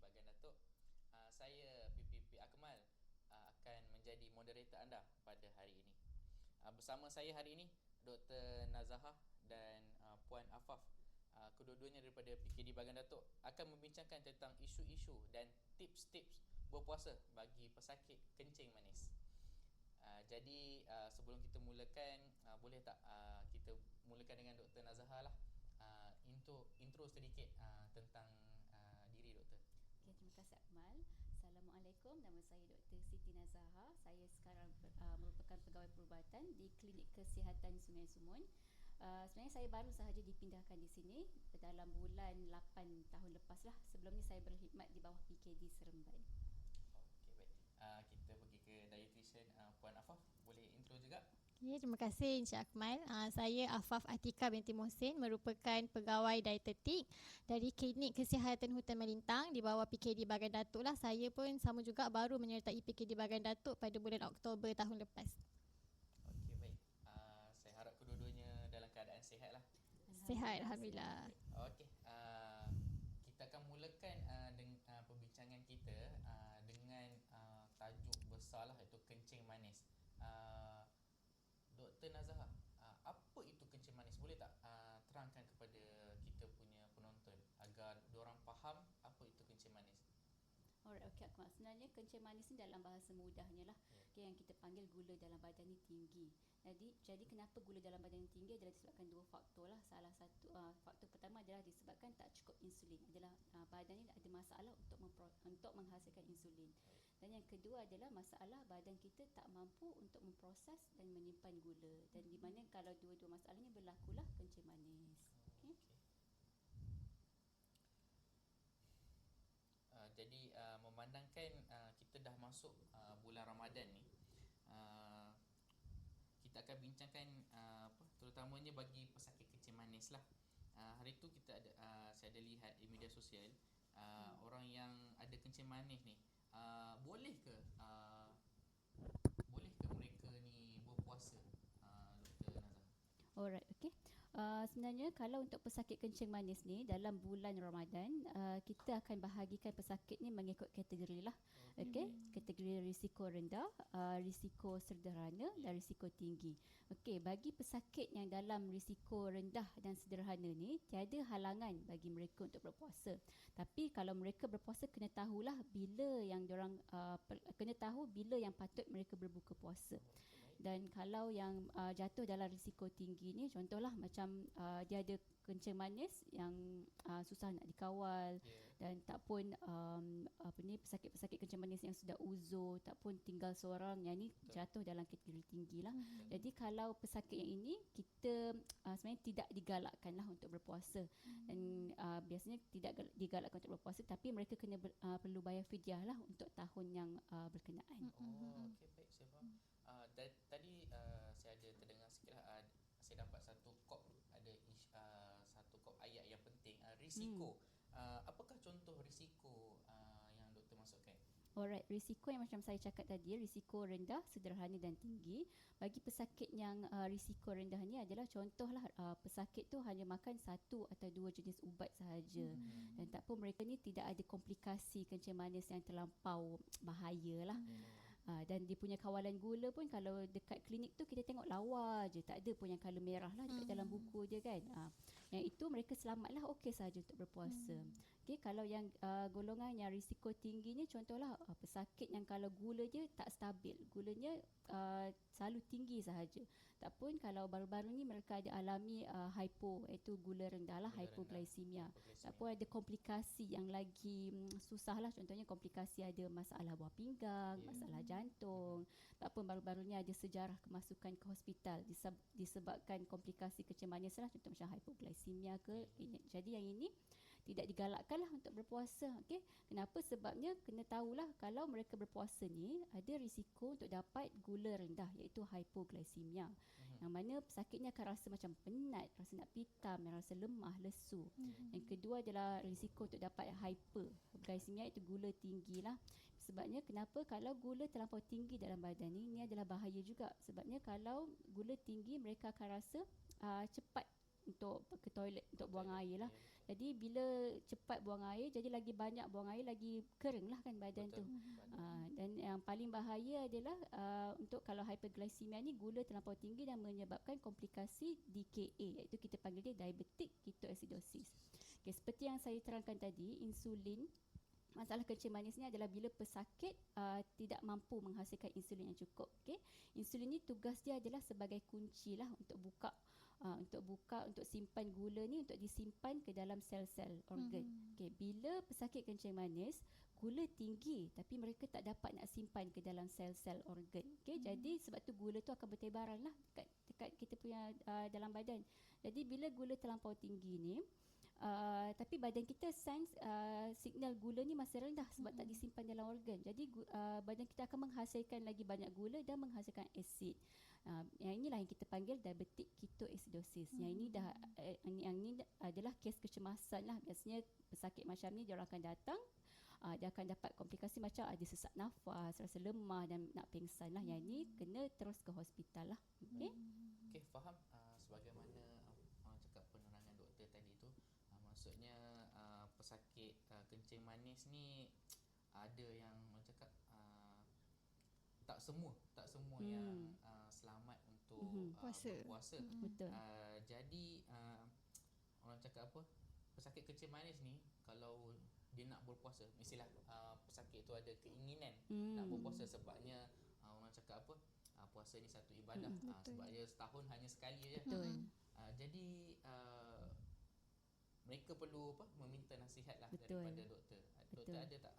Bagan Datuk. Saya PPP Akmal akan menjadi moderator anda pada hari ini. Bersama saya hari ini Dr. Nazahah dan Puan Afaf. Kedua-duanya daripada PKD Bagan Datuk akan membincangkan tentang isu-isu dan tips-tips berpuasa bagi pesakit kencing manis. Jadi sebelum kita mulakan, boleh tak kita mulakan dengan Dr. Nazahah lah, intro sedikit tentang diri doktor. Okay, terima kasih Akmal. Assalamualaikum, nama saya Dr. Siti Nazahah. Saya sekarang merupakan pegawai perubatan di Klinik Kesihatan Sungai Sumun. Sebenarnya saya baru sahaja dipindahkan di sini dalam bulan 8 tahun lepas lah. Sebelum ni saya berkhidmat di bawah PKD Seremban. Okey, baik. Kita pergi ke dietitian Puan Afaf. Boleh intro juga? Okay, terima kasih Encik Akmal. Saya Afaf Atika binti Mohsin, merupakan pegawai dietetik dari Klinik Kesihatan Hutan Melintang di bawah PKD Bagan Datuk lah. Saya pun sama juga baru menyertai PKD Bagan Datuk pada bulan Oktober tahun lepas. Okey, baik. Saya harap kedua-duanya dalam keadaan sihat lah. Sihat, Alhamdulillah. Okey, kita akan mulakan dengan perbincangan kita dengan tajuk besar lah, iaitu kencing manis. Dr. Nazahah, apa itu kencing manis? Boleh tak terangkan kepada kita punya penonton agar diorang faham apa itu kencing manis? Alright, okey Akmal. Sebenarnya kencing manis ni dalam bahasa mudahnya lah, okay, yang kita panggil gula dalam badan ni tinggi. Jadi kenapa gula dalam badan ni tinggi adalah disebabkan dua faktor lah. Salah satu faktor pertama adalah disebabkan tak cukup insulin. Adalah badan ni ada masalah untuk menghasilkan insulin. Dan yang kedua adalah masalah badan kita tak mampu untuk memproses dan menyimpan gula. Dan di mana kalau dua-dua masalah ni berlakulah kencing manis. Okay. Jadi memandangkan kita dah masuk bulan Ramadan ni, kita akan bincangkan terutamanya bagi pesakit kencing manis lah. Hari tu kita ada saya ada lihat di media sosial orang yang ada kencing manis ni, boleh ke mereka ni berpuasa, Dr. Nazah? Alright, okay. Sebenarnya kalau untuk pesakit kencing manis ni dalam bulan Ramadan, kita akan bahagikan pesakit ni mengikut kategori lah. Okay, kategori risiko rendah, risiko sederhana dan risiko tinggi. Okay, bagi pesakit yang dalam risiko rendah dan sederhana ni, tiada halangan bagi mereka untuk berpuasa. Tapi kalau mereka berpuasa, kena tahulah bila yang diorang kena tahu bila yang patut mereka berbuka puasa. Dan kalau yang jatuh dalam risiko tinggi ni, contohlah macam dia ada kencing manis yang susah nak dikawal, dan tak pun pesakit-pesakit kencing manis yang sudah uzur, tak pun tinggal seorang, yang ni jatuh dalam kategori tinggi lah. Jadi kalau pesakit yang ini, kita sebenarnya tidak digalakkan lah untuk berpuasa. Dan biasanya tidak digalakkan untuk berpuasa, tapi mereka kena perlu bayar fidyah lah untuk tahun yang berkenaan. Okey, baik, saya faham. Tadi saya ada terdengar sikit lah, saya dapat satu kop ayat yang penting, risiko. Apakah contoh risiko yang doktor maksudkan? Alright, risiko yang macam saya cakap tadi, risiko rendah, sederhana dan tinggi. Bagi pesakit yang risiko rendah ni adalah contohlah pesakit tu hanya makan 1 atau 2 jenis ubat sahaja. Dan tak pun mereka ni tidak ada komplikasi kencing manis yang terlampau bahaya lah. Dan dia punya kawalan gula pun kalau dekat klinik tu kita tengok lawa je, tak ada pun yang color merah lah dekat dalam buku dia kan. Yang itu mereka selamat lah, okey saja untuk berpuasa. Okay, kalau yang golongan yang risiko tinggi ni, contohlah pesakit yang kalau gula dia tak stabil, gulanya selalu tinggi sahaja. Tak pun kalau baru-baru ni mereka ada alami hypo, iaitu gula rendah lah, hypoglycemia. Tak pun ada komplikasi yang lagi susah lah, contohnya komplikasi ada masalah buah pinggang, masalah jantung. Tak pun baru-baru ni ada sejarah kemasukan ke hospital disebabkan komplikasi kencing manis lah, contoh macam hypoglycemia ke. Jadi yang ini tidak digalakkanlah untuk berpuasa. Okay? Kenapa? Sebabnya kena tahulah kalau mereka berpuasa ni ada risiko untuk dapat gula rendah, iaitu hypoglycemia. Yang mana pesakitnya akan rasa macam penat, rasa nak pitam, rasa lemah, lesu. Yang kedua adalah risiko untuk dapat hyperglycemia, iaitu gula tinggi lah. Sebabnya kenapa? Kalau gula terlampau tinggi dalam badan ni adalah bahaya juga. Sebabnya kalau gula tinggi, mereka akan rasa cepat untuk ke toilet, untuk buang air lah. Jadi bila cepat buang air, jadi lagi banyak buang air, lagi kering lah kan badan tu. Dan yang paling bahaya adalah untuk kalau hyperglycemia ni, gula terlampau tinggi dan menyebabkan komplikasi DKA, iaitu kita panggil dia diabetic ketoacidosis. Okay, seperti yang saya terangkan tadi, insulin, masalah kencing manis ni adalah bila pesakit tidak mampu menghasilkan insulin yang cukup. Okay? Insulin ni tugas dia adalah sebagai kunci lah untuk buka, untuk simpan gula ni, untuk disimpan ke dalam sel-sel organ. Okay, bila pesakit kencing manis, gula tinggi tapi mereka tak dapat nak simpan ke dalam sel-sel organ. Okay, jadi sebab tu gula tu akan bertebaran lah dekat kita punya dalam badan. Jadi bila gula terlampau tinggi ni, tapi badan kita sense signal gula ni masih rendah sebab tak disimpan dalam organ. Jadi badan kita akan menghasilkan lagi banyak gula dan menghasilkan asid. Yang inilah yang kita panggil diabetic ketoacidosis. Yang ini yang ini adalah kes kecemasan lah. Biasanya pesakit macam ni dia orang akan datang, dia akan dapat komplikasi macam ada sesak nafas, rasa lemah dan nak pingsan lah. Yang ini kena terus ke hospital lah. Okay? Okey, faham. Sebagaimana orang cakap penerangan doktor tadi tu, maksudnya pesakit kencing manis ni ada yang orang cakap tak semua yang selamat untuk berpuasa. Betul. Jadi orang cakap apa, pesakit kencing manis ni kalau dia nak berpuasa, mestilah pesakit tu ada keinginan nak berpuasa, sebabnya orang cakap apa, puasa ni satu ibadah, sebab dia setahun hanya sekali je. Jadi mereka perlu meminta nasihat lah daripada doktor. Doktor ada tak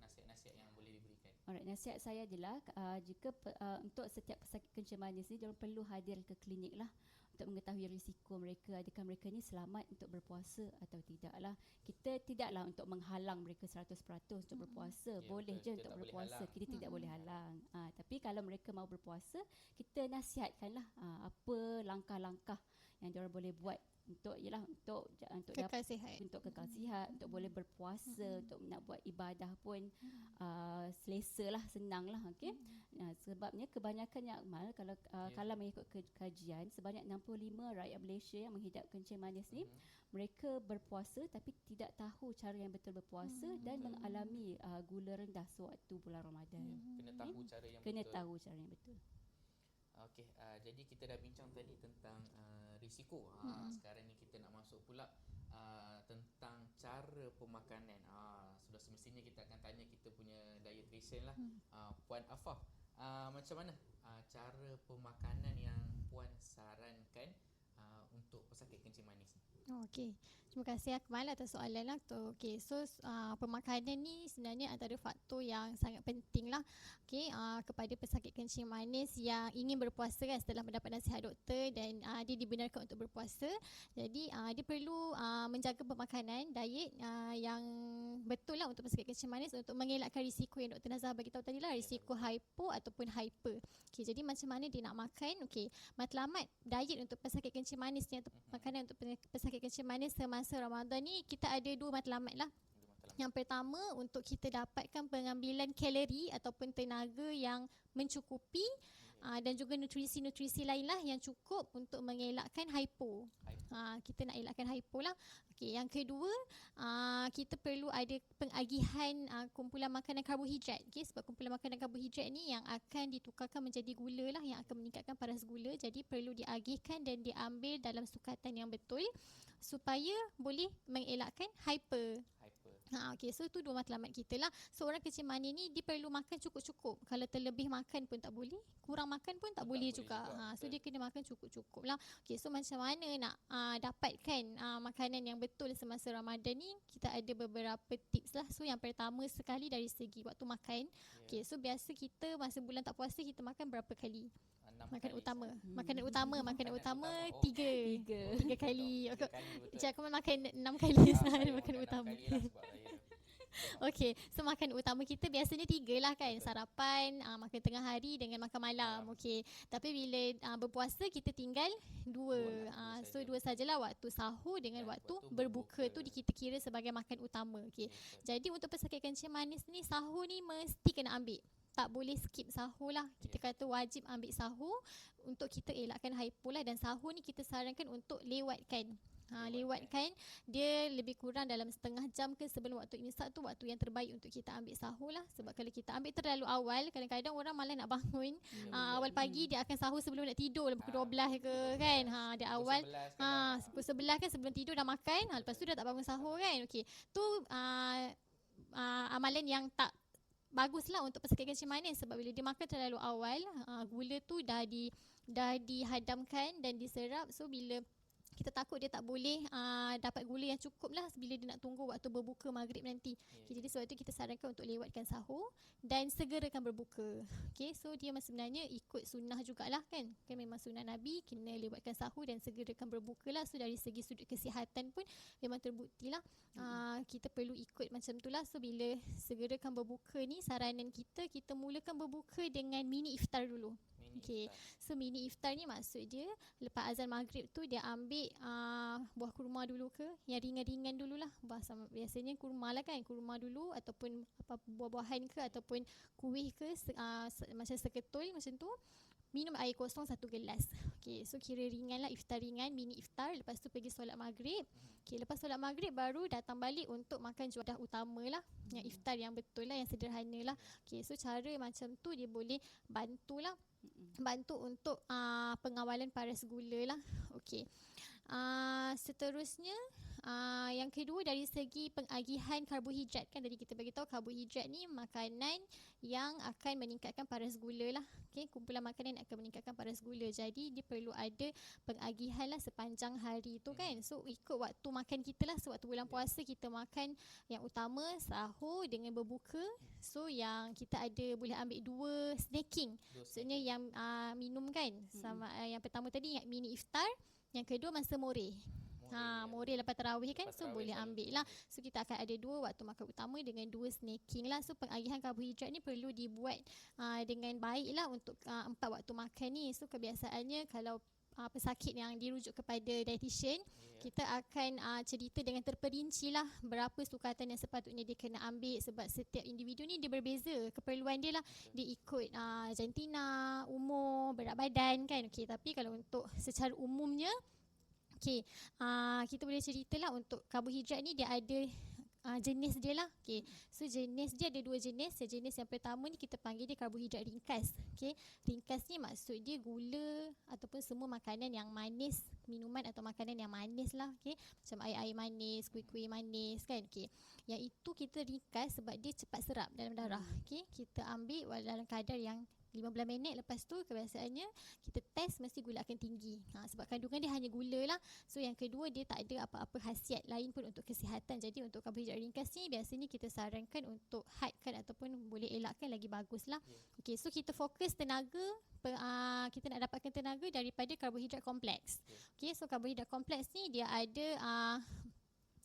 nasihat-nasihat yang boleh diberikan? Alright, nasihat saya adalah jika untuk setiap pesakit kencing manis ni, diorang perlu hadir ke klinik lah untuk mengetahui risiko mereka, adakah mereka ni selamat untuk berpuasa atau tidak lah. Kita tidaklah untuk menghalang mereka 100% untuk berpuasa. Boleh je untuk berpuasa, kita tidak boleh halang. Tapi kalau mereka mau berpuasa, kita nasihatkanlah apa langkah-langkah yang diorang boleh buat untuk kekal sihat, untuk kekal sihat, untuk boleh berpuasa, untuk nak buat ibadah pun selesa lah, senang lah. Okay? Sebabnya kebanyakan yang Akmal, kalau mengikut kajian, sebanyak 65 rakyat Malaysia yang menghidap kencing manis ni, mereka berpuasa tapi tidak tahu cara yang betul berpuasa dan mengalami gula rendah sewaktu bulan Ramadan. Kena tahu cara yang Kena betul. tahu cara yang betul. Okey, jadi kita dah bincang tadi tentang risiko. Sekarang ni kita nak masuk pula tentang cara pemakanan. Sudah semestinya kita akan tanya kita punya dietitian lah, Puan Afaf. Macam mana cara pemakanan yang Puan sarankan untuk pesakit kencing manis ni? Okey, terima kasih Akmal atas soalan lah tu. Okey, so pemakanan ni sebenarnya antara faktor yang sangat penting lah. Okey, kepada pesakit kencing manis yang ingin berpuasa kan, setelah mendapat nasihat doktor dan dia dibenarkan untuk berpuasa. Jadi dia perlu menjaga pemakanan, diet yang betul lah untuk pesakit kencing manis untuk mengelakkan risiko yang Dr. Nazah bagi tahu tadi lah, risiko hypo ataupun hyper. Okey, jadi macam mana dia nak makan? Okey, matlamat diet untuk pesakit kencing manis ni atau makanan untuk pesakit kencing manis semasa Ramadan ni, kita ada dua matlamat lah. Yang pertama, untuk kita dapatkan pengambilan kalori ataupun tenaga yang mencukupi, dan juga nutrisi-nutrisi lain lah yang cukup untuk mengelakkan hypo. Kita nak elakkan hypo lah. Okay, yang kedua, kita perlu ada pengagihan kumpulan makanan karbohidrat. Okay, sebab kumpulan makanan karbohidrat ni yang akan ditukarkan menjadi gula lah, yang akan meningkatkan paras gula. Jadi perlu diagihkan dan diambil dalam sukatan yang betul supaya boleh mengelakkan hyper. Okay, so tu dua matlamat kita lah. So orang kencing manis ni dia perlu makan cukup-cukup. Kalau terlebih makan pun tak boleh, kurang makan pun tak boleh juga. So dia kena makan cukup-cukup lah. Okay, so macam mana nak dapatkan makanan yang betul semasa Ramadan ni? Kita ada beberapa tips lah. So yang pertama sekali dari segi waktu makan. Okay, so biasa kita masa bulan tak puasa kita makan berapa kali? Makanan utama 3 kali. Cik aku makan 6 kali sehari makanan utama. Okey, so makan utama kita biasanya 3 lah kan. Sarapan, makan tengah hari dengan makan malam. Okey. Tapi bila berpuasa kita tinggal 2. So 2 sajalah, waktu sahur dengan waktu berbuka tu kita kira sebagai makan utama. Okey. Jadi untuk pesakit kencing manis ni, sahur ni mesti kena ambil. tak boleh skip sahur lah. Kita kata wajib ambil sahur untuk kita elakkan hypo lah. Dan sahur ni kita sarankan untuk lewatkan. Lewatkan dia lebih kurang dalam setengah jam ke sebelum waktu imsak tu, waktu yang terbaik untuk kita ambil sahur lah. Sebab kalau kita ambil terlalu awal, kadang-kadang orang malas nak bangun. Awal pagi dia akan sahur sebelum nak tidur, pukul 12 ke kan. Dia awal pukul 11 kan sebelum tidur dah makan, lepas tu dah tak bangun sahur kan. Okey. Tu amalan yang tak bagus lah untuk pesakit kencing manis. Sebab bila dia makan terlalu awal, gula tu dah dihadamkan dan diserap. So bila kita takut dia tak boleh dapat gula yang cukup lah bila dia nak tunggu waktu berbuka maghrib nanti. Okay, jadi sebab itu kita sarankan untuk lewatkan sahur dan segerakan berbuka. Okay, so dia sebenarnya ikut sunnah jugalah kan. Kan memang sunnah Nabi kena lewatkan sahur dan segerakan berbuka lah. So dari segi sudut kesihatan pun memang terbukti lah. Kita perlu ikut macam tu lah. So bila segerakan berbuka ni, saranan kita mulakan berbuka dengan mini iftar dulu. Okay, so mini iftar ni maksud dia lepas azan maghrib tu dia ambil buah kurma dulu ke, yang ringan-ringan dululah. Biasanya kurma lah kan, kurma dulu ataupun buah-buahan ke ataupun kuih ke, macam seketul macam tu. Minum air kosong 1 gelas. Okay, so kira ringan lah, iftar ringan, mini iftar. Lepas tu pergi solat maghrib. Okay, lepas solat maghrib baru datang balik untuk makan juadah utama lah. Yang iftar yang betul lah, yang sederhana lah. Okay, so cara macam tu dia boleh bantu untuk pengawalan paras gula lah. Okay. Seterusnya yang kedua dari segi pengagihan karbohidrat. Kan tadi kita bagi tahu karbohidrat ni makanan yang akan meningkatkan paras gula lah. Okay, kumpulan makanan yang akan meningkatkan paras gula. Jadi dia perlu ada pengagihan lah sepanjang hari tu kan. So ikut waktu makan kita lah. So waktu bulan puasa kita makan yang utama sahur dengan berbuka. So yang kita ada boleh ambil 2 snacking. Maksudnya yang minum kan. Sama yang pertama tadi yang mini iftar. Yang kedua masa more. More lepas tarawih kan. So boleh ambil lah. So kita akan ada 2 waktu makan utama dengan 2 snacking lah. So pengagihan karbohidrat ni perlu dibuat dengan baik lah untuk 4 waktu makan ni. So kebiasaannya kalau pesakit yang dirujuk kepada dietitian, kita akan cerita dengan terperinci lah berapa sukatan yang sepatutnya dia kena ambil. Sebab setiap individu ni dia berbeza keperluan dia lah. Dia ikut jantina, umur, berat badan kan. Okay, tapi kalau untuk secara umumnya, okay, kita boleh ceritalah untuk karbohidrat ni dia ada jenis dia lah. Okay, so jenis dia ada 2 jenis. Jenis yang pertama ni kita panggil dia karbohidrat ringkas. Okay, ringkas ni maksud dia gula ataupun semua makanan yang manis, minuman atau makanan yang manis lah. Okay, macam air-air manis, kuih-kuih manis kan. Okay, yang itu kita ringkas sebab dia cepat serap dalam darah. Okay, kita ambil dalam kadar yang 15 minit. Lepas tu kebiasaannya kita test mesti gula akan tinggi. Sebab kandungan dia hanya gula lah. So yang kedua dia tak ada apa-apa khasiat lain pun untuk kesihatan. Jadi untuk karbohidrat ringkas ni biasanya kita sarankan untuk hadkan ataupun boleh elakkan lagi bagus lah. Okay, so kita fokus tenaga, kita nak dapatkan tenaga daripada karbohidrat kompleks. Okay, so karbohidrat kompleks ni dia ada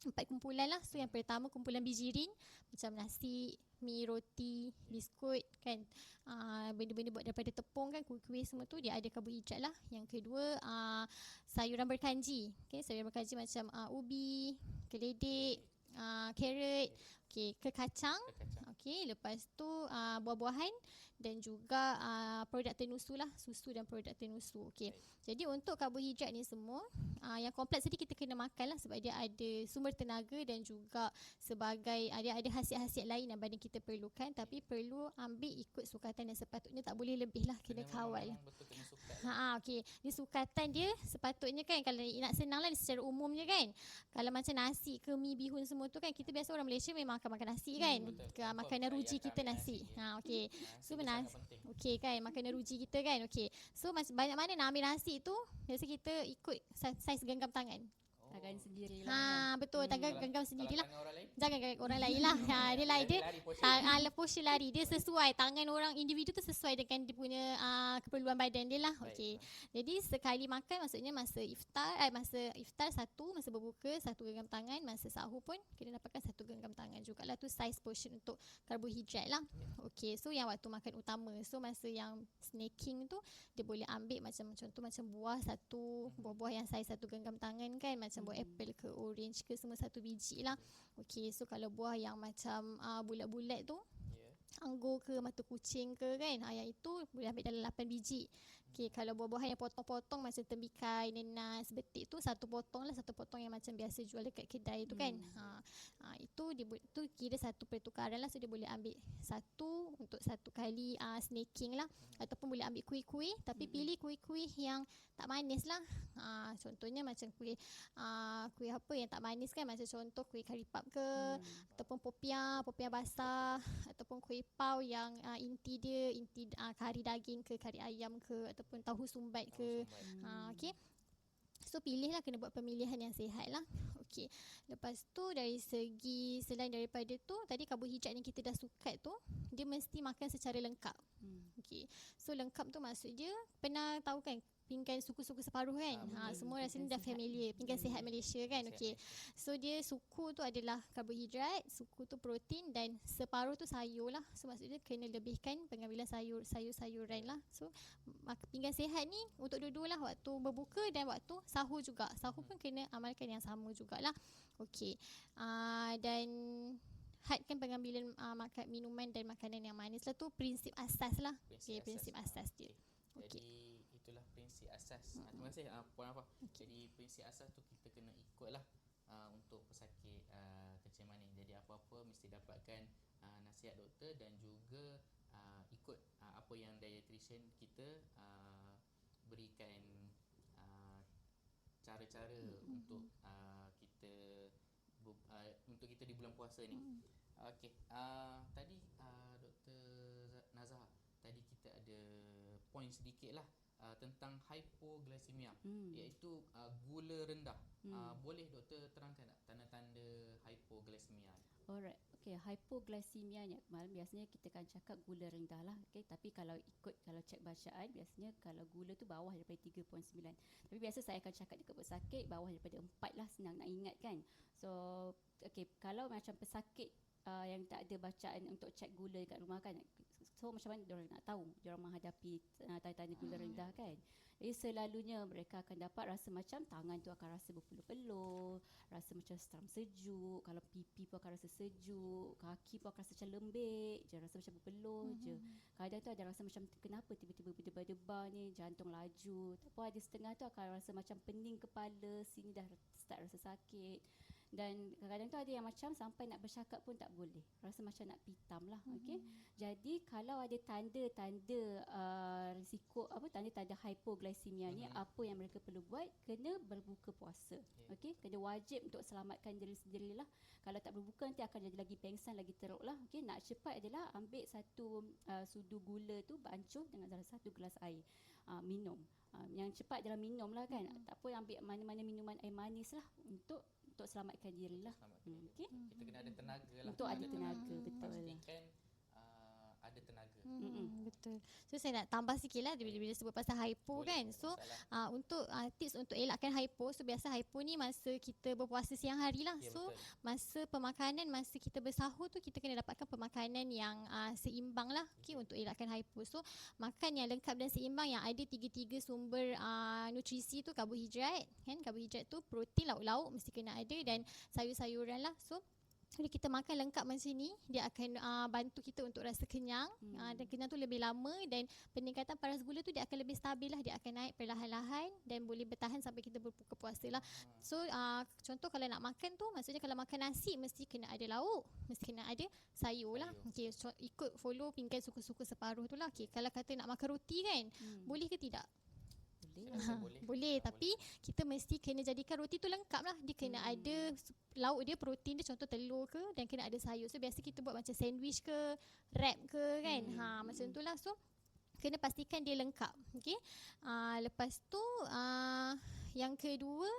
4 kumpulan lah. So yang pertama kumpulan bijirin macam nasi, mi, roti, biskut kan, benda-benda buat daripada tepung kan, kuih-kuih semua tu dia ada karbohidrat lah. Yang kedua sayuran berkanji. Okay, sayuran berkanji macam ubi, keledek, carrot, okay, kekacang. Okay, lepas tu buah-buahan dan juga produk tenusu lah, susu dan produk tenusu. Okay, jadi untuk karbohidrat ni semua yang kompleks tadi kita kena makan lah sebab dia ada sumber tenaga dan juga sebagai dia ada khasiat-khasiat lain yang badan kita perlukan. Tapi perlu ambil ikut sukatan yang sepatutnya, tak boleh lebih lah, kena kawal. Okay, dia sukatan dia sepatutnya kan, kalau nak senang lah secara umumnya kan, kalau macam nasi ke mi, bihun semua tu kan, kita biasa orang Malaysia memang akan makan nasi kan. Makanan ruji kita nasi. Okay, so okay kan, makanan ruji kita kan. Okay, so banyak mana nak ambil nasi tu, biasa kita ikut saiz genggam tangan. Tangan sendirilah. Betul, tangan genggam sendirilah. Jangan orang lain lah. Dia lain dia portion lari. Dia sesuai tangan orang individu tu sesuai dengan dia punya keperluan badan dia lah. Okey. Jadi sekali makan maksudnya masa iftar 1, masa berbuka 1 genggam tangan, masa sahur pun kena dapatkan 1 genggam tangan jugalah. Tu size portion untuk karbohidrat lah. Okey, so yang waktu makan utama. So masa yang snacking tu dia boleh ambil macam contoh macam buah-buah yang saiz 1 genggam tangan kan, macam buah apple ke orange ke, semua 1 biji lah. Okey, so kalau buah yang macam bulat-bulat tu anggur ke, mata kucing ke kan. Yang itu boleh ambil dalam 8 biji. Okey, kalau buah-buahan yang potong-potong macam tembikai, nenas, betik tu satu potong lah, satu potong yang macam biasa jual dekat kedai tu kan. Itu tu kira satu pertukaran lah, so dia boleh ambil satu untuk satu kali snaking lah, ataupun boleh ambil kuih-kuih tapi pilih kuih-kuih yang tak manis lah. Contohnya macam kuih apa yang tak manis kan, macam contoh kuih kari pap ke, ataupun popiah basah, ataupun kuih pau yang inti dia kari daging ke, kari ayam ke, ataupun tahu sumbat ke. Okey. So pilihlah, kena buat pemilihan yang sihat lah. Okey. Lepas tu dari segi selain daripada tu, tadi karbohidrat yang kita dah sukat tu, dia mesti makan secara lengkap. Okey. So lengkap tu maksud dia, pernah tahu kan pinggan suku-suku separuh kan? Semua rasanya dah familiar. Pinggan sihat Malaysia kan? Okey. So dia suku tu adalah karbohidrat, suku tu protein dan separuh tu sayur lah. So maksudnya kena lebihkan pengambilan sayur-sayuran lah. So pinggan sihat ni untuk dua-dua lah, waktu berbuka dan waktu sahur juga. Sahur pun kena amalkan yang sama jugalah. Okey. Dan hadkan pengambilan minuman dan makanan yang manis lah, tu prinsip asas lah. Prinsip asas dia. Jadi itulah prinsip asas. Terima kasih Puan Afaf. Jadi prinsip asas tu kita kena ikutlah untuk pesakit kencing manis. Jadi apa-apa mesti dapatkan nasihat doktor dan juga ikut apa yang dietitian kita berikan cara-cara untuk kita untuk kita di bulan puasa ni. Okey. Tadi Dr. Nazah, tadi kita ada poin sedikit lah tentang hypoglycemia, iaitu gula rendah. Boleh doktor terangkan tak tanda-tanda hypoglycemia? Alright. Okey, hypoglycemia ni biasanya kita akan cakap gula rendah lah. Okey, tapi kalau cek bacaan, biasanya kalau gula tu bawah daripada 3.9. Tapi biasa saya akan cakap dekat pesakit bawah daripada 4 lah, senang nak ingat kan. So okey, kalau macam pesakit yang tak ada bacaan untuk cek gula kat rumah kan, so macam mana diorang nak tahu diorang menghadapi tanda-tanda gula rendah kan. Jadi selalunya mereka akan dapat rasa macam tangan tu akan rasa berpeluh-peluh, rasa macam seram sejuk, kalau pipi pun akan rasa sejuk, kaki pun akan rasa macam lembik je, rasa macam berpeluh je. Kadang tu ada rasa macam kenapa tiba-tiba berdebar-debar ni, jantung laju. Ataupun ada setengah tu akan rasa macam pening kepala, sini dah start rasa sakit. Dan kadang-kadang tu ada yang macam sampai nak bercakap pun tak boleh, rasa macam nak pitam lah. Okey. Jadi kalau ada tanda-tanda risiko tanda-tanda hypoglycemia ni, apa yang mereka perlu buat? Kena berbuka puasa. Okey, kena wajib untuk selamatkan diri sendiri lah. Kalau tak berbuka nanti akan jadi lagi pengsan, lagi teruk lah. Okey, nak cepat adalah ambil satu sudu gula tu bancuh dengan dalam satu gelas air, minum. Yang cepat dalam minum lah kan. Tak apa ambil mana-mana minuman air manis lah untuk selamatkan diri lah. Okay. Kita kena ada tenaga lah. Untuk ada tenaga, betul. Pastikan ada tenaga. Betul. So saya nak tambah sikit lah bila sebut pasal hypo kan. So untuk tips untuk elakkan hypo, so biasa hypo ni masa kita berpuasa siang hari lah. So masa pemakanan, masa kita bersahur tu kita kena dapatkan pemakanan yang seimbang lah, okay, untuk elakkan hypo. So makan yang lengkap dan seimbang, yang ada tiga-tiga sumber nutrisi tu, karbohidrat kan, karbohidrat tu protein, lauk-lauk mesti kena ada, dan sayur-sayuran lah. So bila kita makan lengkap macam ni, dia akan bantu kita untuk rasa kenyang, dan kenyang tu lebih lama, dan peningkatan paras gula tu dia akan lebih stabil lah, dia akan naik perlahan-lahan dan boleh bertahan sampai kita berbuka puasa lah. So contoh kalau nak makan tu, maksudnya kalau makan nasi mesti kena ada lauk, mesti kena ada sayur lah. Okay, so ikut follow pinggan suku-suku separuh tu lah. Okay, kalau kata nak makan roti kan, boleh ke tidak? Boleh, tapi kita mesti kena jadikan roti tu lengkap lah. Dia kena ada lauk dia, protein dia, contoh telur ke, dan kena ada sayur. So biasa kita buat macam sandwich ke, wrap ke kan, macam tu lah. So kena pastikan dia lengkap. Okay. Lepas tu yang kedua,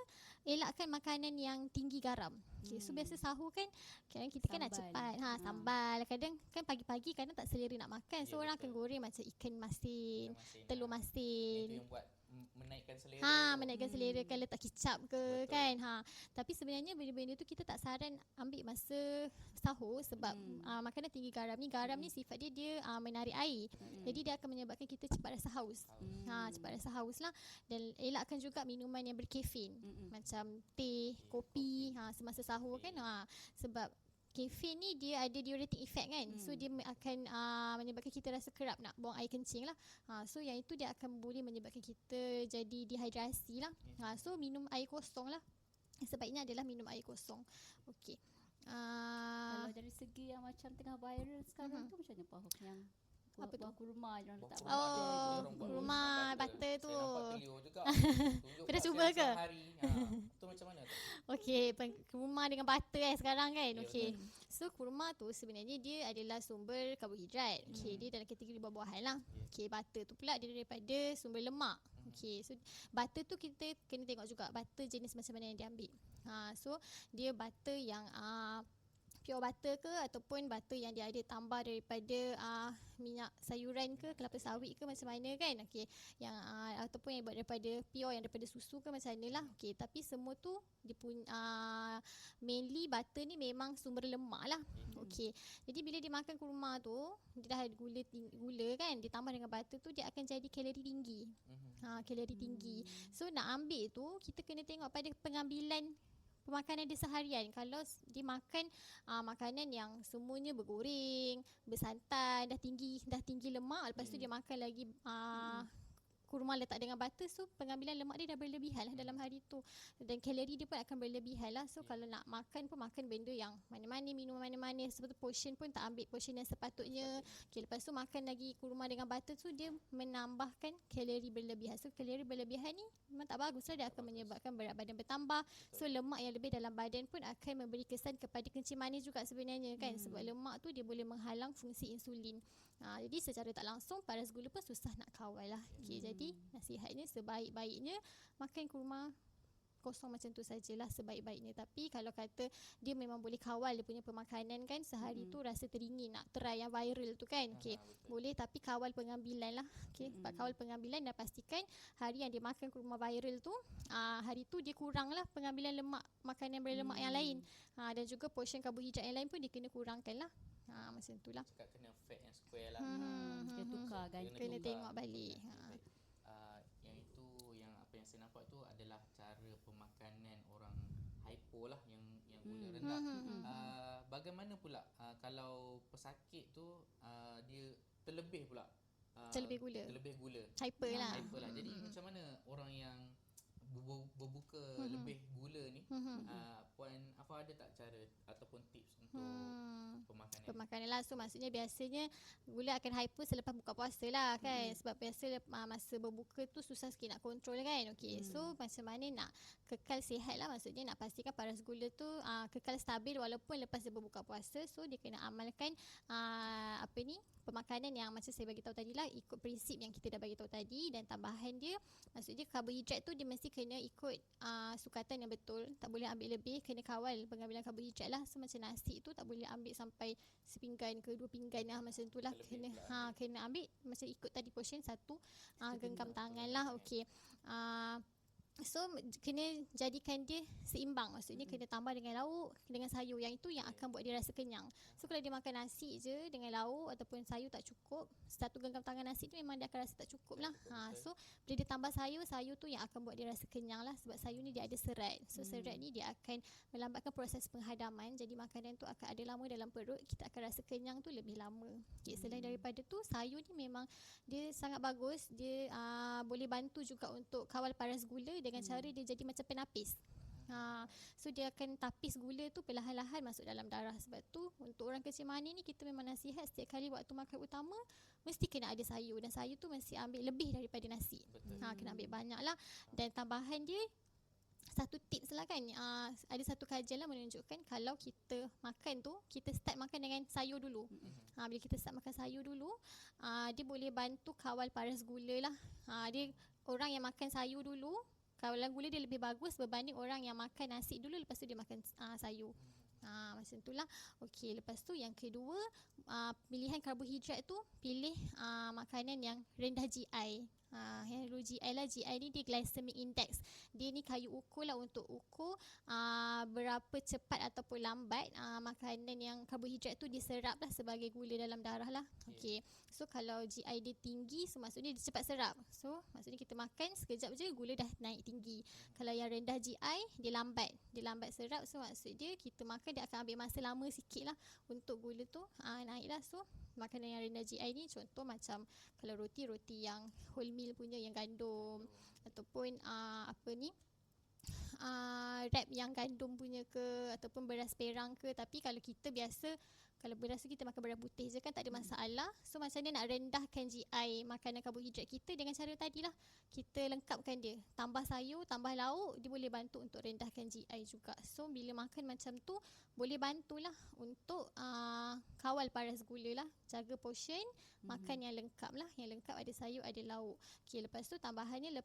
elakkan makanan yang tinggi garam. Okay, so biasa sahur kan, kadang kita kan nak cepat, sambal. Kadang kan pagi-pagi kadang tak selera nak makan, so orang akan goreng macam ikan masin, telur masin. Itu yang buat menaikkan selera. Menaikkan selera kan, letak kicap ke. Betul. Kan. Tapi sebenarnya benda-benda tu kita tak saran ambil masa sahur, sebab makanan tinggi garam ni sifat dia menarik air. Jadi dia akan menyebabkan kita cepat rasa haus. Cepat rasa haus lah. Dan elakkan juga minuman yang berkafein, macam teh, kopi semasa sahur kan. Sebab Kefir ni dia ada diuretic effect kan. So dia akan menyebabkan kita rasa kerap nak buang air kencing lah. So yang itu dia akan boleh menyebabkan kita jadi dehidrasi lah. So minum air kosong lah. Sebaiknya adalah minum air kosong. Okey. Kalau dari segi yang macam tengah viral sekarang tu macam mana Pak Hok, yang Apa tu? buah kurma yang orang letak Buah kurma butter. Oh, orang buat kurma butter tu. Saya nampak telur juga. Tunjuk Dah kat cuba saya ke? sehari. Tu macam mana tu? Okey, kurma dengan butter sekarang kan. Ya, Okey. So kurma tu sebenarnya dia adalah sumber karbohidrat. Okey, dia dalam kategori buah-buahan lah. Okey, butter tu pula dia daripada sumber lemak. Okey, so butter tu kita kena tengok juga butter jenis macam mana yang diambil. So dia butter yang pure butter ke ataupun butter yang dia ada tambah daripada minyak sayuran ke, kelapa sawit ke macam mana kan. Okey, yang ataupun yang buat daripada pure yang daripada susu ke macam mana lah. Okey, tapi semua tu dia punya mainly butter ni memang sumber lemak lah. Okey, jadi bila dia makan kurma tu dia dah ada gula kan, ditambah dengan butter tu dia akan jadi kalori tinggi. Kalori tinggi. So nak ambil tu kita kena tengok pada pengambilan pemakanan dia seharian. Kalau dia makan makanan yang semuanya bergoreng, bersantan, dah tinggi lemak, lepas tu dia makan lagi kurma letak dengan butter, so pengambilan lemak dia dah berlebihan lah dalam hari tu, dan kalori dia pun akan berlebihan lah. So kalau nak makan pun makan benda yang mana-mana, minum mana-mana, seperti portion pun tak ambil portion yang sepatutnya. Okay, lepas tu makan lagi kurma dengan butter tu dia menambahkan kalori berlebihan. So kalori berlebihan ni memang tak bagus lah, dia akan menyebabkan berat badan bertambah. So lemak yang lebih dalam badan pun akan memberi kesan kepada kencing manis juga sebenarnya kan, sebab lemak tu dia boleh menghalang fungsi insulin. Jadi secara tak langsung paras gula pun susah nak kawal lah. Okay, jadi nasihatnya sebaik-baiknya makan kurma kosong macam tu sajalah sebaik-baiknya. Tapi kalau kata dia memang boleh kawal dia punya pemakanan kan, sehari tu rasa teringin nak try yang viral tu kan, okay, boleh, tapi kawal pengambilan lah. Okay, kawal pengambilan dan pastikan hari yang dia makan kurma viral tu, hari tu dia kurang lah pengambilan lemak, makanan berlemak yang lain, dan juga portion karbohidrat yang lain pun dia kena kurangkan lah. Macam tu lah. Cakap kena fair and square lah. Kena tukar ganti. Kena tengok balik. Yang itu, yang apa yang saya nampak tu adalah cara pemakanan orang hypo lah, yang gula rendah. Bagaimana pula kalau pesakit tu dia terlebih pula Terlebih gula. Hyper lah. Jadi macam mana orang yang berbuka lebih gula ni, Puan Afah ada tak cara ataupun tips untuk pemakanan lah. So maksudnya biasanya gula akan hyper selepas buka puasa lah kan, sebab biasa masa berbuka tu susah sikit nak kontrol kan. Okay, so macam mana nak kekal sihat lah, maksudnya nak pastikan paras gula tu kekal stabil walaupun lepas dia berbuka puasa. So dia kena amalkan pemakanan yang macam saya bagi tahu tadi lah, ikut prinsip yang kita dah bagi tahu tadi, dan tambahan dia maksudnya karbohidrat tu dia mesti kena ikut sukatan yang betul, tak boleh ambil lebih, kena kawal pengambilan karbohidrat lah. So macam nasi tu tak boleh ambil sampai sepinggan ke 2 pinggan lah, macam tu lah, kena ambil macam ikut tadi portion, satu genggam tangan lah. Okay, so kena jadikan dia seimbang, maksudnya kena tambah dengan lauk, dengan sayur, yang itu yang akan buat dia rasa kenyang. So kalau dia makan nasi je dengan lauk ataupun sayur tak cukup, satu genggam tangan nasi tu memang dia akan rasa tak cukup lah. So bila dia tambah sayur tu yang akan buat dia rasa kenyang lah, sebab sayur ni dia ada serat. So serat ni dia akan melambatkan proses penghadaman, jadi makanan tu akan ada lama dalam perut, kita akan rasa kenyang tu lebih lama. Okay, selain daripada tu, sayur ni memang dia sangat bagus, dia boleh bantu juga untuk kawal paras gula dengan cara dia jadi macam penapis. So dia akan tapis gula tu perlahan-lahan masuk dalam darah. Sebab tu untuk orang kencing manis ni kita memang nasihat setiap kali waktu makan utama mesti kena ada sayur, dan sayur tu mesti ambil lebih daripada nasi. Kena ambil banyak lah. Dan tambahan dia, satu tips lah kan, ada satu kajian lah menunjukkan kalau kita makan tu, kita start makan dengan sayur dulu. Bila kita start makan sayur dulu, dia boleh bantu kawal paras gula lah. Dia orang yang makan sayur dulu, kawalan gula dia lebih bagus berbanding orang yang makan nasi dulu lepas tu dia makan sayur. Macam tu lah. Okey, lepas tu yang kedua, pilihan karbohidrat tu pilih makanan yang rendah GI. Yang dulu GI lah. GI ni dia glycemic index. Dia ni kayu ukur lah untuk ukur berapa cepat ataupun lambat makanan yang karbohidrat tu diserap lah sebagai gula dalam darah lah. Okey. So kalau GI dia tinggi, so maksudnya dia cepat serap. So maksudnya kita makan sekejap je gula dah naik tinggi. Kalau yang rendah GI, dia lambat. Dia lambat serap. So maksud dia kita makan dia akan ambil masa lama sikit lah untuk gula tu naik lah. So makanan yang rendah GI ni contoh macam kalau roti yang wholemeal punya, yang gandum, ataupun wrap yang gandum punya ke, ataupun beras perang ke. Tapi kalau kita biasa, kalau beras tu kita makan beras putih je kan, tak ada masalah. So macam mana nak rendahkan GI makanan karbohidrat kita dengan cara tadilah, kita lengkapkan dia, tambah sayur, tambah lauk, dia boleh bantu untuk rendahkan GI juga. So bila makan macam tu boleh bantulah untuk kawal paras gula lah, jaga portion, makan yang lengkap lah, yang lengkap ada sayur, ada lauk. Okay, lepas tu tambahannya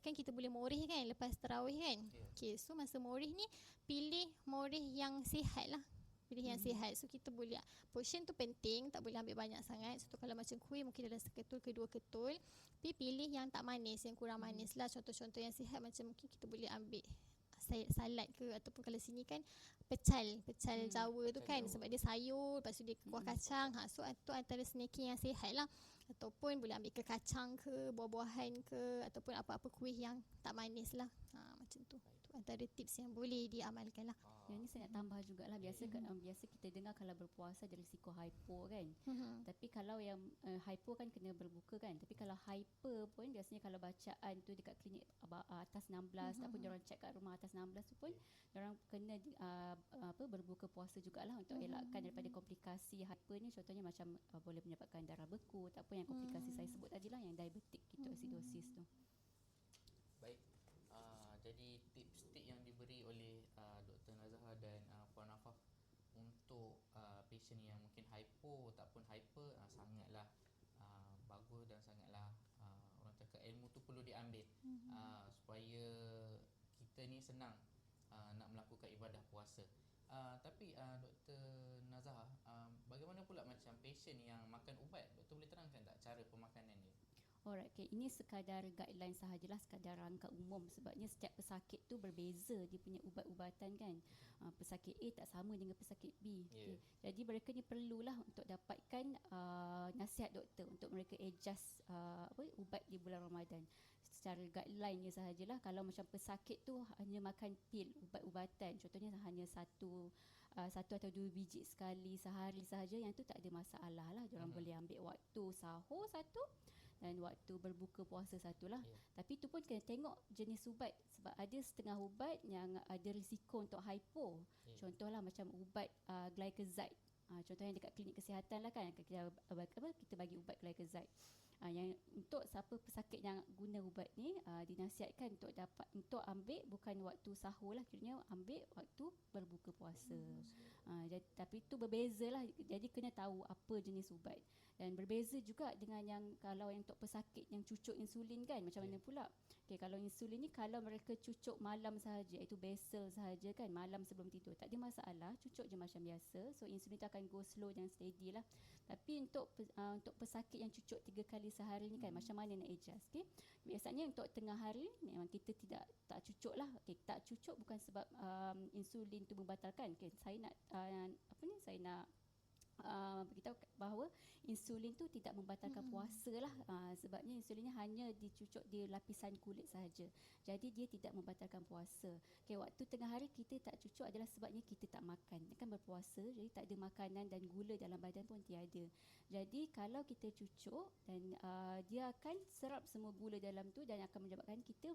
kan kita boleh morih kan lepas tarawih kan. Okay, so masa morih ni pilih morih yang sihat lah, pilih yang sihat. So kita boleh, portion tu penting, tak boleh ambil banyak sangat. So kalau macam kuih mungkin dalam seketul ke 2 ketul. Tapi pilih yang tak manis, yang kurang manis lah. Contoh-contoh yang sihat macam mungkin kita boleh ambil salad ke, ataupun kalau sini kan pecal Jawa tu kan, sebab dia sayur, lepas tu dia kuah kacang. So tu antara snacking yang sihat lah. Ataupun boleh ambil ke kacang ke, buah-buahan ke, ataupun apa-apa kuih yang tak manis lah. Macam tu. Tu antara tips yang boleh diamalkan lah. Yang ni saya nak tambah jugalah. Biasa biasa kita dengar kalau berpuasa ada risiko hypo kan. Tapi kalau yang hypo kan kena berbuka kan. Tapi kalau hyper pun biasanya kalau bacaan tu dekat klinik atas 16 ataupun diorang check kat rumah atas 16 tu pun diorang kena berbuka puasa jugalah untuk elakkan daripada komplikasi hyper ni. Contohnya macam boleh menyebabkan darah beku, ataupun yang komplikasi saya sebut tadi lah, yang diabetik ketoasidosis tu. Baik. Jadi tips-tips yang diberi oleh Dr. Nazaha dan Puan Afaf untuk patient yang mungkin hypo ataupun hyper sangatlah bagus dan sangatlah orang cakap ilmu tu perlu diambil supaya kita ni senang nak melakukan ibadah puasa. Tapi Dr. Nazaha, bagaimana pula macam patient yang makan ubat? Doktor boleh terangkan tak cara pemakanan dia? Alright, okay. Ini sekadar guideline sahajalah, sekadar rangka umum. Sebabnya setiap pesakit tu berbeza dia punya ubat-ubatan kan. Pesakit A tak sama dengan pesakit B. Okay. Jadi mereka ni perlulah untuk dapatkan nasihat doktor untuk mereka adjust ubat di bulan Ramadan. Secara guideline sahajalah. Kalau macam pesakit tu hanya makan pil, ubat-ubatan, contohnya hanya satu atau 2 biji sekali sehari sahaja, yang tu tak ada masalah lah. Diorang boleh ambil waktu sahur satu dan waktu berbuka puasa satulah. Tapi tu pun kena tengok jenis ubat, sebab ada setengah ubat yang ada risiko untuk hypo. Contohlah macam ubat glycoside. Contohnya dekat klinik kesihatan lah kan, kita bagi ubat glycoside. Yang untuk siapa pesakit yang guna ubat ni dinasihatkan untuk ambil bukan waktu sahur lah, kiranya ambil waktu berbuka puasa. Tapi tu berbezalah, jadi kena tahu apa jenis ubat. Dan berbeza juga dengan yang kalau yang untuk pesakit yang cucuk insulin kan, macam mana pula? Okay, kalau insulin ni kalau mereka cucuk malam sahaja, iaitu basal sahaja kan, malam sebelum tidur, tak ada masalah, cucuk je macam biasa. So insulin tu akan go slow dan steady lah. Tapi untuk pesakit yang cucuk 3 kali sehari ni kan, macam mana nak adjust? Okay? Biasanya untuk tengah hari memang kita tak cucuk lah. Okay, tak cucuk bukan sebab insulin tu membatalkan. Okay, saya nak saya nak beritahu bahawa insulin tu tidak membatalkan puasa lah. Sebabnya insulinnya hanya dicucuk di lapisan kulit sahaja. Jadi dia tidak membatalkan puasa. Okay, waktu tengah hari kita tak cucuk adalah sebabnya kita tak makan. Kan berpuasa, jadi tak ada makanan dan gula dalam badan pun tiada. Jadi kalau kita cucuk dan dia akan serap semua gula dalam tu dan akan menyebabkan kita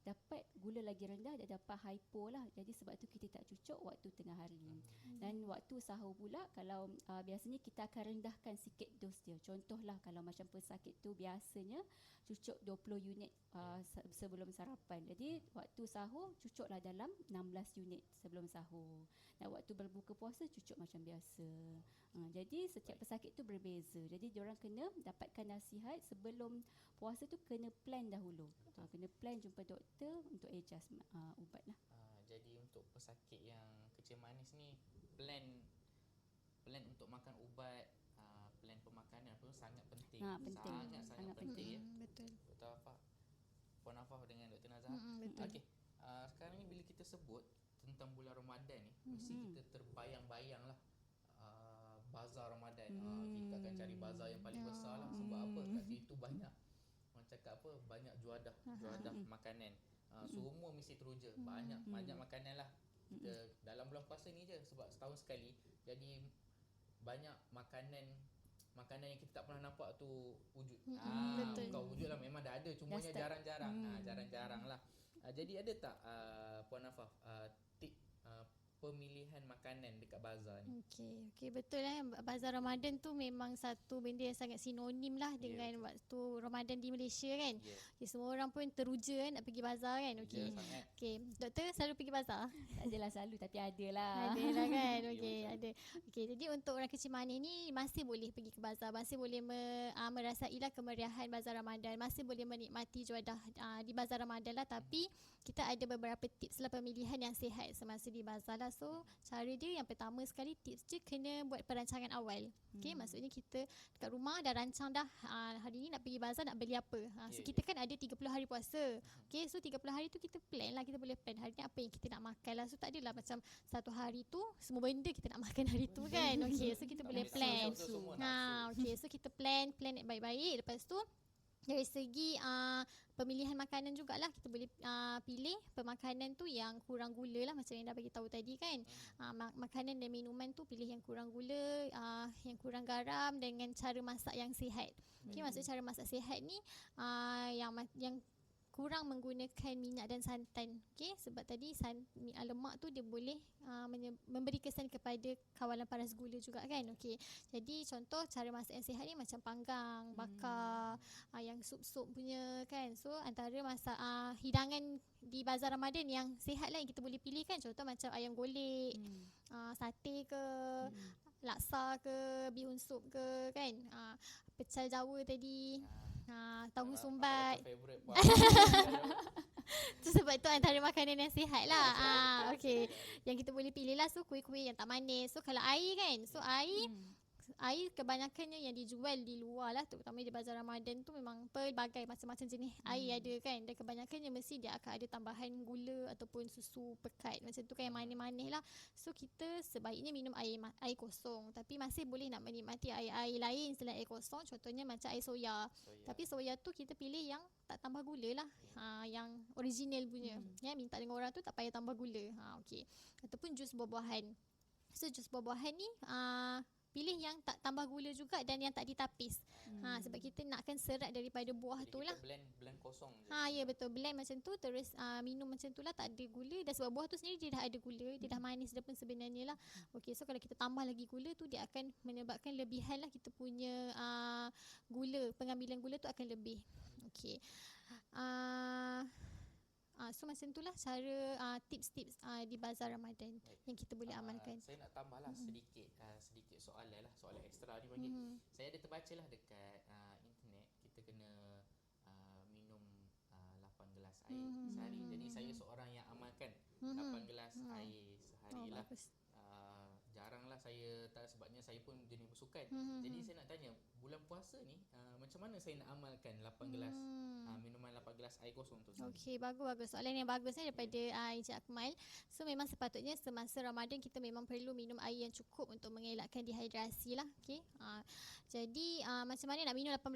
dapat gula lagi rendah dan dapat hypo lah. Jadi sebab tu kita tak cucuk waktu tengah hari. Dan waktu sahur pula, kalau biasanya kita akan rendahkan sikit dos dia. Contohlah kalau macam pesakit tu biasanya cucuk 20 unit sebelum sarapan. Jadi waktu sahur cucuklah dalam 16 unit sebelum sahur. Dan waktu berbuka puasa cucuk macam biasa. Jadi setiap pesakit tu berbeza. Jadi diorang kena dapatkan nasihat sebelum puasa tu, kena plan dahulu. Kena plan jumpa doktor untuk adjust ubat lah. Jadi untuk pesakit yang kecil manis ni, plan untuk makan ubat, plan pemakanan pun sangat penting. Penting. Sangat penting ya. Betul. Dr. Afaf, Puan Afaf dengan Dr. Nazah. Betul. Okey. Sekarang ni bila kita sebut tentang bulan Ramadan ni, mesti kita terbayang-bayang lah bazar Ramadan. Kita akan cari bazar yang paling besar lah. Sebab apa? Kat situ banyak, orang cakap apa, banyak juadah makanan. Semua mesti teruja. Banyak makanan lah. Kita dalam bulan puasa ni je, sebab setahun sekali, jadi banyak makanan yang kita tak pernah nampak tu wujud. Betul. Bukan wujud lah, memang dah ada, cumanya jarang-jarang. Jarang-jarang lah. Jadi ada tak Puan Afaf tip pemilihan makanan dekat bazar ni? Okey, betul bazar Ramadan tu memang satu benda yang sangat sinonim lah dengan waktu Ramadan di Malaysia kan. Okay, semua orang pun teruja nak pergi bazar kan. Okey. Doktor selalu pergi bazar? Tak adalah selalu, tapi adalah. Adalah kan. Okey, ada. Okey, jadi untuk orang Kecil Manis ni masih boleh pergi ke bazar, masih boleh merasailah kemeriahan bazar Ramadan, masih boleh menikmati juadah di bazar Ramadan lah. Tapi kita ada beberapa tips lah pemilihan yang sihat semasa di bazar lah. So cara dia yang pertama sekali, tips je kena buat perancangan awal. Okey, maksudnya kita dekat rumah dah rancang dah hari ni nak pergi bazar nak beli apa. So kita kan ada 30 hari puasa. Okey, so 30 hari tu kita plan lah, kita boleh plan hari ni apa yang kita nak makan lah. So tak adalah macam satu hari tu semua benda kita nak makan hari tu kan. Okey, so kita boleh plan. Okey, so kita plan baik-baik. Lepas tu dari segi pemilihan makanan jugalah, kita boleh pilih pemakanan tu yang kurang gula lah, macam yang dah bagi tahu tadi kan. Makanan dan minuman tu pilih yang kurang gula, yang kurang garam, dengan cara masak yang sihat. Okey, maksud cara masak sihat ni yang kurang menggunakan minyak dan santan. Okey, sebab tadi lemak tu dia boleh memberi kesan kepada kawalan paras gula juga kan. Okey, jadi contoh cara masak yang sihat ni macam panggang, bakar, yang sup-sup punya kan. So antara masak hidangan di bazar Ramadan yang sihat lah yang kita boleh pilih kan. Contoh macam ayam golek, sate ke, laksa ke, bihun sup ke kan, pecel Jawa tadi, tahu sumbat. Tu sebab tu antara makanan yang sihat lah. Okey, yang kita boleh pilih lah. So kuih-kuih yang tak manis. So kalau air kan, so air kebanyakannya yang dijual di luar lah, terutama di bazar Ramadan tu memang pelbagai macam-macam jenis air ada kan. Dan kebanyakannya mesti dia akan ada tambahan gula ataupun susu pekat macam tu kan, yang manis-manis lah. So kita sebaiknya minum air kosong. Tapi masih boleh nak menikmati air lain selain air kosong. Contohnya macam air soya. Tapi soya tu kita pilih yang tak tambah gula lah, yang original punya. Ya, minta dengan orang tu tak payah tambah gula. Okey. Ataupun jus buah-buahan. So jus buah-buahan ni pilih yang tak tambah gula juga dan yang tak ditapis. Sebab kita nakkan serat daripada buah tu lah. Blend kosong je. Ya betul, blend macam tu terus minum macam tu lah, tak ada gula. Dan sebab buah tu sendiri dia dah ada gula, dia dah manis dah pun sebenarnya lah. Okey, so kalau kita tambah lagi gula tu, dia akan menyebabkan lebihan lah kita punya gula, pengambilan gula tu akan lebih. Okey. So macam itulah cara tips-tips di bazar Ramadan yang kita boleh amalkan. Saya nak tambahlah sedikit soalan ekstra ni bagi. Saya ada terbaca lah dekat internet, kita kena minum 8 gelas air sehari. Jadi saya seorang yang amalkan 8 gelas air sehari lah. Jarang lah saya sebabnya saya pun jenis bersukan. Jadi saya nak tanya, bulan puasa ni macam mana saya nak amalkan 8 gelas minuman 8 gelas air kosong tu? Okey, bagus. Soalan yang bagus daripada Encik Akmal. So memang sepatutnya semasa Ramadan kita memang perlu minum air yang cukup untuk mengelakkan dehidrasi lah. Okey. Jadi macam mana nak minum 8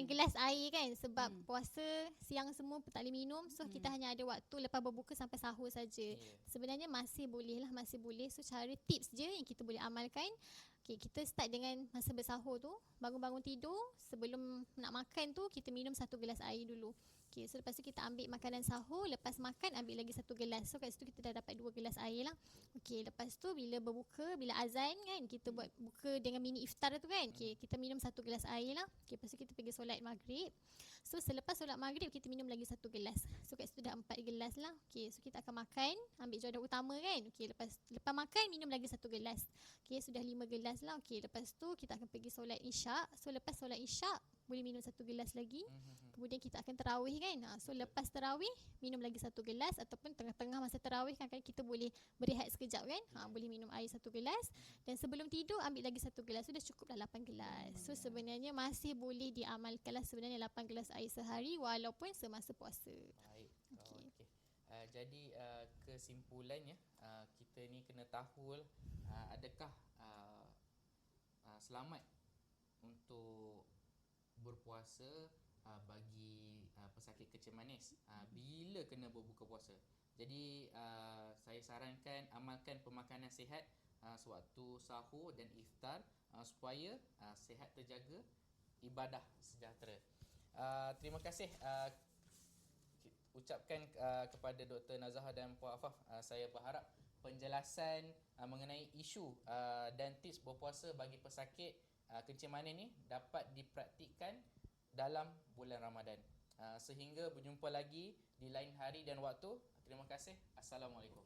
gelas air kan, sebab puasa siang semua tak boleh minum. So kita hanya ada waktu lepas berbuka sampai sahur saja. Sebenarnya masih boleh. So cara tips je yang kita boleh amalkan. Okay, kita start dengan masa bersahur tu, bangun-bangun tidur, sebelum nak makan tu kita minum 1 gelas air dulu. Okay, so lepas tu kita ambil makanan sahur, lepas makan ambil lagi 1 gelas. So kat situ kita dah dapat 2 gelas air lah. Okay, lepas tu bila berbuka, bila azan kan, kita buat buka dengan mini iftar tu kan. Okay, kita minum 1 gelas air lah. Okay, lepas tu kita pergi solat maghrib. So selepas solat maghrib kita minum lagi 1 gelas. So kat situ dah 4 gelas lah. Okay, so kita akan makan, ambil juadah utama kan. Okay, lepas makan minum lagi 1 gelas. Okay, sudah 5 gelas lah. Okay, lepas tu kita akan pergi solat isyak. So lepas solat isyak boleh minum 1 gelas lagi. kemudian kita akan tarawih kan. So lepas tarawih minum lagi 1 gelas, ataupun tengah-tengah masa tarawih kan kita boleh berehat sekejap kan. Boleh minum air 1 gelas, dan sebelum tidur ambil lagi 1 gelas. Sudah cukup dah 8 gelas. So sebenarnya masih boleh diamalkanlah sebenarnya 8 gelas air sehari walaupun semasa puasa. Baik. Okey. Jadi kesimpulannya kita ni kena tahu adakah selamat untuk berpuasa bagi pesakit kencing manis bila kena berbuka puasa. Jadi saya sarankan amalkan pemakanan sihat sewaktu sahur dan iftar supaya sihat terjaga, ibadah sejahtera. Terima kasih ucapkan kepada Dr. Nazahah dan Puan Afaf. Saya berharap penjelasan mengenai isu dan tips berpuasa bagi pesakit kencing manis ni dapat dipraktikkan dalam bulan Ramadan. Sehingga berjumpa lagi di lain hari dan waktu. Terima kasih. Assalamualaikum.